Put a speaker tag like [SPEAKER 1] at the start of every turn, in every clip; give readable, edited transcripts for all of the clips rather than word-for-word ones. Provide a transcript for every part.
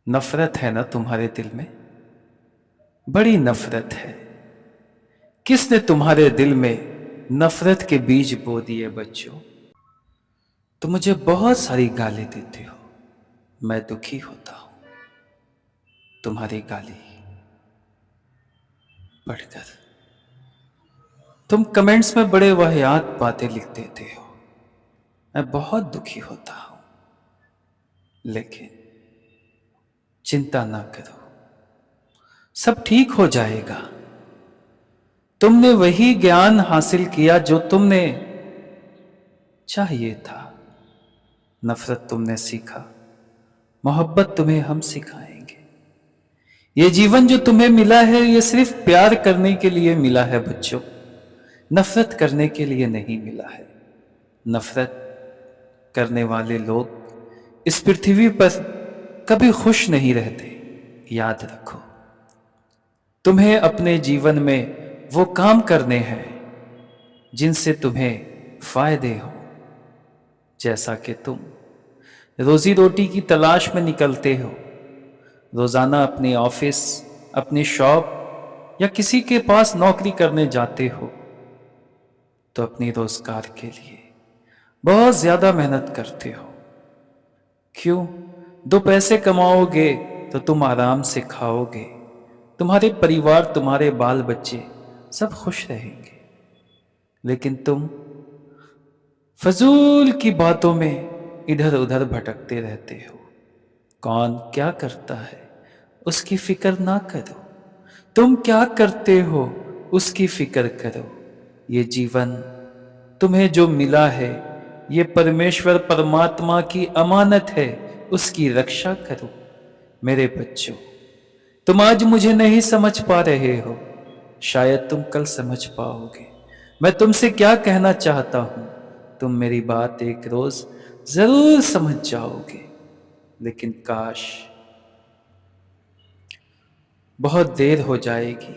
[SPEAKER 1] नफरत है ना तुम्हारे दिल में? बड़ी नफरत है। किसने तुम्हारे दिल में नफरत के बीज बो दिए बच्चों? तुम मुझे बहुत सारी गाली देते हो, मैं दुखी होता हूं तुम्हारी गाली पढ़कर। तुम कमेंट्स में बड़े वाहियात बातें लिख देते हो, मैं बहुत दुखी होता हूं। लेकिन चिंता ना करो, सब ठीक हो जाएगा। तुमने वही ज्ञान हासिल किया जो तुमने चाहिए था। नफरत तुमने सीखा, मोहब्बत तुम्हें हम सिखाएंगे। ये जीवन जो तुम्हें मिला है, ये सिर्फ प्यार करने के लिए मिला है बच्चों, नफरत करने के लिए नहीं मिला है। नफरत करने वाले लोग इस पृथ्वी पर कभी खुश नहीं रहते। याद रखो, तुम्हें अपने जीवन में वो काम करने हैं जिनसे तुम्हें फायदे हो। जैसा कि तुम रोजी रोटी की तलाश में निकलते हो, रोजाना अपने ऑफिस, अपनी शॉप या किसी के पास नौकरी करने जाते हो, तो अपनी रोजगार के लिए बहुत ज्यादा मेहनत करते हो। क्यों? दो पैसे कमाओगे तो तुम आराम से खाओगे, तुम्हारे परिवार, तुम्हारे बाल बच्चे सब खुश रहेंगे। लेकिन तुम फजूल की बातों में इधर उधर भटकते रहते हो। कौन क्या करता है उसकी फिक्र ना करो, तुम क्या करते हो उसकी फिक्र करो। ये जीवन तुम्हें जो मिला है, ये परमेश्वर परमात्मा की अमानत है, उसकी रक्षा करो। मेरे बच्चों, तुम आज मुझे नहीं समझ पा रहे हो, शायद तुम कल समझ पाओगे। मैं तुमसे क्या कहना चाहता हूं, तुम मेरी बात एक रोज जरूर समझ जाओगे। लेकिन काश बहुत देर हो जाएगी।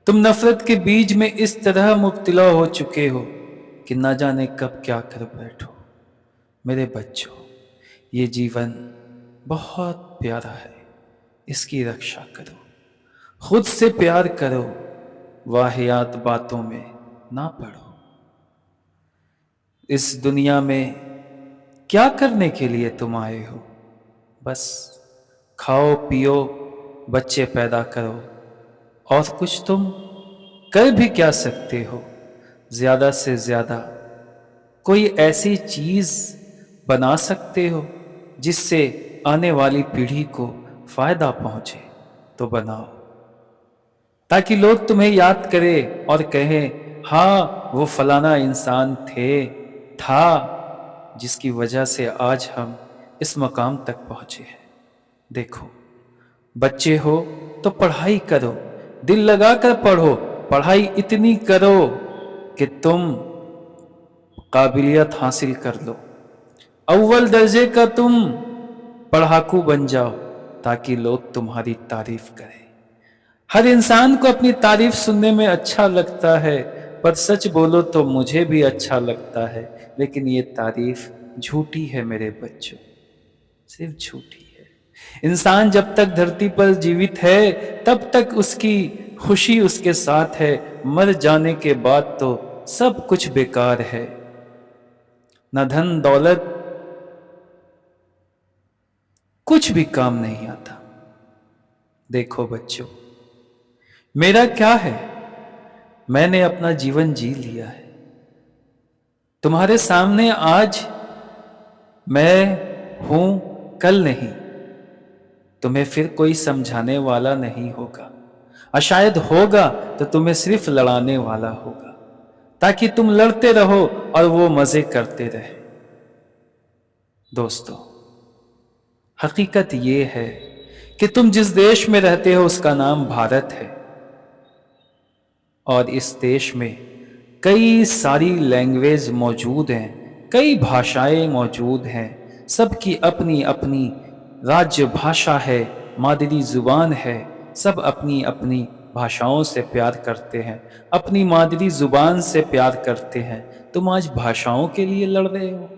[SPEAKER 1] तुम नफरत के बीज में इस तरह मुब्तला हो चुके हो कि ना जाने कब क्या कर बैठो। मेरे बच्चों, ये जीवन बहुत प्यारा है, इसकी रक्षा करो, खुद से प्यार करो, वाहियात बातों में ना पड़ो। इस दुनिया में क्या करने के लिए तुम आए हो? बस खाओ पियो, बच्चे पैदा करो, और कुछ तुम कर भी क्या सकते हो? ज्यादा से ज्यादा कोई ऐसी चीज बना सकते हो जिससे आने वाली पीढ़ी को फायदा पहुंचे, तो बनाओ, ताकि लोग तुम्हें याद करें और कहें, हाँ वो फलाना इंसान था जिसकी वजह से आज हम इस मकाम तक पहुंचे हैं। देखो, बच्चे हो तो पढ़ाई करो, दिल लगाकर पढ़ो, पढ़ाई इतनी करो कि तुम काबिलियत हासिल कर लो, अव्वल दर्जे का तुम पढ़ाकू बन जाओ, ताकि लोग तुम्हारी तारीफ करें। हर इंसान को अपनी तारीफ सुनने में अच्छा लगता है, पर सच बोलो तो मुझे भी अच्छा लगता है, लेकिन ये तारीफ झूठी है मेरे बच्चों, सिर्फ झूठी है। इंसान जब तक धरती पर जीवित है तब तक उसकी खुशी उसके साथ है, मर जाने के बाद तो सब कुछ बेकार है। न धन दौलत कुछ भी काम नहीं आता। देखो बच्चों, मेरा क्या है, मैंने अपना जीवन जी लिया है। तुम्हारे सामने आज मैं हूं, कल नहीं। तुम्हें फिर कोई समझाने वाला नहीं होगा, और शायद होगा तो तुम्हें सिर्फ लड़ाने वाला होगा, ताकि तुम लड़ते रहो और वो मजे करते रहे। दोस्तों, हकीकत ये है कि तुम जिस देश में रहते हो उसका नाम भारत है, और इस देश में कई सारी लैंग्वेज मौजूद हैं, कई भाषाएं मौजूद हैं, सबकी अपनी अपनी राज्य भाषा है, मादरी जुबान है। सब अपनी अपनी भाषाओं से प्यार करते हैं, अपनी मादरी जुबान से प्यार करते हैं। तुम आज भाषाओं के लिए लड़ रहे हो।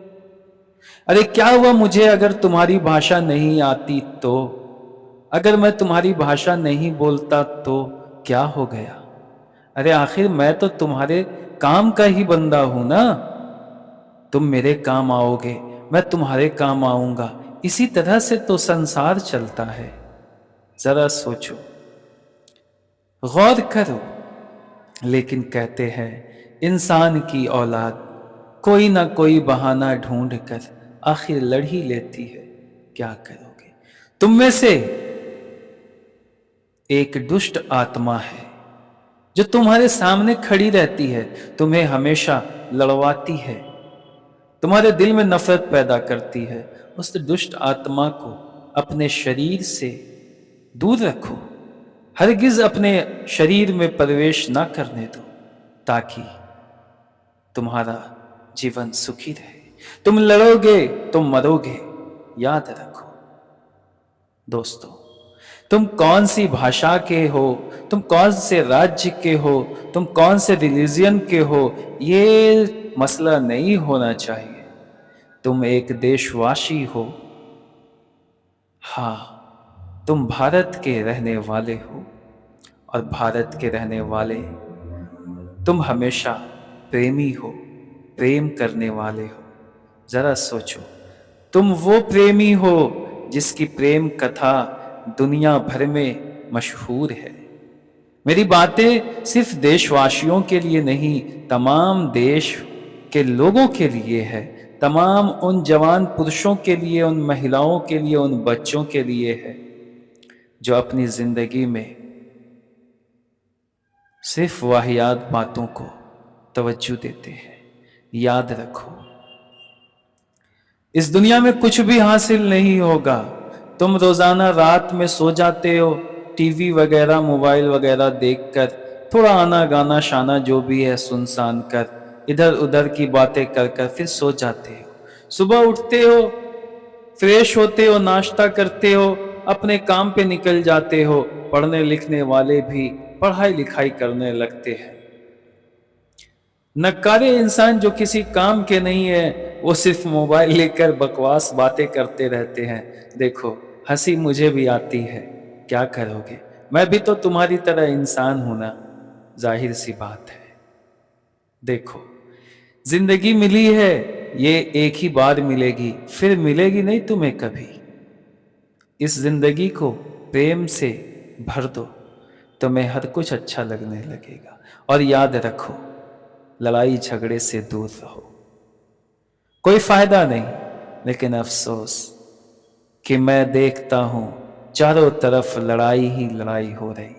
[SPEAKER 1] अरे क्या हुआ मुझे अगर तुम्हारी भाषा नहीं आती तो? अगर मैं तुम्हारी भाषा नहीं बोलता तो क्या हो गया? अरे आखिर मैं तो तुम्हारे काम का ही बंदा हूं ना। तुम मेरे काम आओगे, मैं तुम्हारे काम आऊंगा। इसी तरह से तो संसार चलता है। जरा सोचो, गौर करो। लेकिन कहते हैं इंसान की औलाद कोई ना कोई बहाना ढूंढ कर आखिर लड़ ही लेती है। क्या करोगे? तुम में से एक दुष्ट आत्मा है जो तुम्हारे सामने खड़ी रहती है, तुम्हें हमेशा लड़वाती है, तुम्हारे दिल में नफरत पैदा करती है। उस दुष्ट आत्मा को अपने शरीर से दूर रखो। हरगिज अपने शरीर में प्रवेश ना करने दो, ताकि तुम्हारा जीवन सुखी रहे। तुम लड़ोगे तो मरोगे, याद रखो। दोस्तों, तुम कौन सी भाषा के हो, तुम कौन से राज्य के हो, तुम कौन से रिलीजियन के हो, ये मसला नहीं होना चाहिए। तुम एक देशवासी हो। हाँ, तुम भारत के रहने वाले हो, और भारत के रहने वाले तुम हमेशा प्रेमी हो, प्रेम करने वाले हो। जरा सोचो, तुम वो प्रेमी हो जिसकी प्रेम कथा दुनिया भर में मशहूर है। मेरी बातें सिर्फ देशवासियों के लिए नहीं, तमाम देश के लोगों के लिए है। तमाम उन जवान पुरुषों के लिए, उन महिलाओं के लिए, उन बच्चों के लिए है जो अपनी जिंदगी में सिर्फ वाहियात बातों को तवज्जो देते हैं। याद रखो, इस दुनिया में कुछ भी हासिल नहीं होगा। तुम रोजाना रात में सो जाते हो, टीवी वगैरह, मोबाइल वगैरह देखकर, थोड़ा आना गाना शाना जो भी है सुनसान कर, इधर उधर की बातें कर कर फिर सो जाते हो। सुबह उठते हो, फ्रेश होते हो, नाश्ता करते हो, अपने काम पे निकल जाते हो। पढ़ने लिखने वाले भी पढ़ाई लिखाई करने लगते हैं। नकारे इंसान जो किसी काम के नहीं है, वो सिर्फ मोबाइल लेकर बकवास बातें करते रहते हैं। देखो, हंसी मुझे भी आती है, क्या करोगे? मैं भी तो तुम्हारी तरह इंसान हूं ना, जाहिर सी बात है। देखो, जिंदगी मिली है, ये एक ही बार मिलेगी, फिर मिलेगी नहीं तुम्हें कभी। इस जिंदगी को प्रेम से भर दो, तुम्हें हर कुछ अच्छा लगने लगेगा। और याद रखो, लड़ाई झगड़े से दूर रहो। कोई फायदा नहीं, लेकिन अफसोस कि मैं देखता हूं चारों तरफ लड़ाई ही लड़ाई हो रही।